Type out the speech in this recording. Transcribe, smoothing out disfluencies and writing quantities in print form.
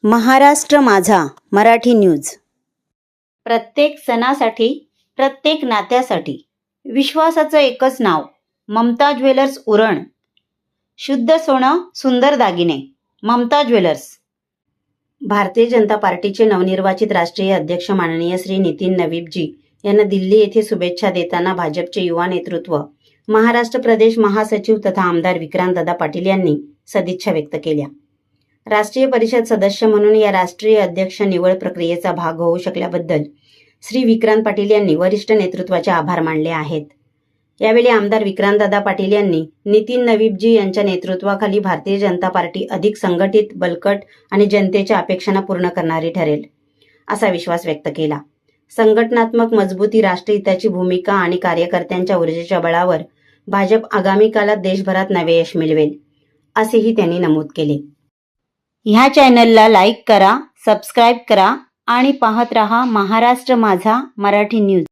महाराष्ट्र माझा मराठी न्यूज. प्रत्येक सणासाठी, प्रत्येक नात्यासाठी विश्वासाचं एकच नाव, ममता ज्वेलर्स उरण. शुद्ध सोनं, सुंदर दागिने, ममता ज्वेलर्स. भारतीय जनता पार्टीचे नवनिर्वाचित राष्ट्रीय अध्यक्ष माननीय श्री नितीन नवीबजी यांना दिल्ली येथे शुभेच्छा देताना भाजपचे युवा नेतृत्व, महाराष्ट्र प्रदेश महासचिव तथा आमदार विक्रांतदादा पाटील यांनी सदिच्छा व्यक्त केल्या. राष्ट्रीय परिषद सदस्य म्हणून या राष्ट्रीय अध्यक्ष निवड प्रक्रियेचा भाग होऊ शकल्याबद्दल श्री विक्रांत पाटील यांनी वरिष्ठ नेतृत्वाचे आभार मानले आहेत. यावेळी आमदार विक्रांतदादा पाटील यांनी नितीन नवीबजी यांच्या नेतृत्वाखाली भारतीय जनता पार्टी अधिक संघटित, बळकट आणि जनतेच्या अपेक्षांना पूर्ण करणारी ठरेल असा विश्वास व्यक्त केला. संघटनात्मक मजबूती, राष्ट्रहिताची भूमिका आणि कार्यकर्त्यांच्या ऊर्जेच्या बळावर भाजप आगामी काळात देशभरात नवे यश मिळवेल असेही त्यांनी नमूद केले. ह्या चॅनलला लाईक करा, सबस्क्राईब करा आणि पाहत रहा महाराष्ट्र माझा मराठी न्यूज.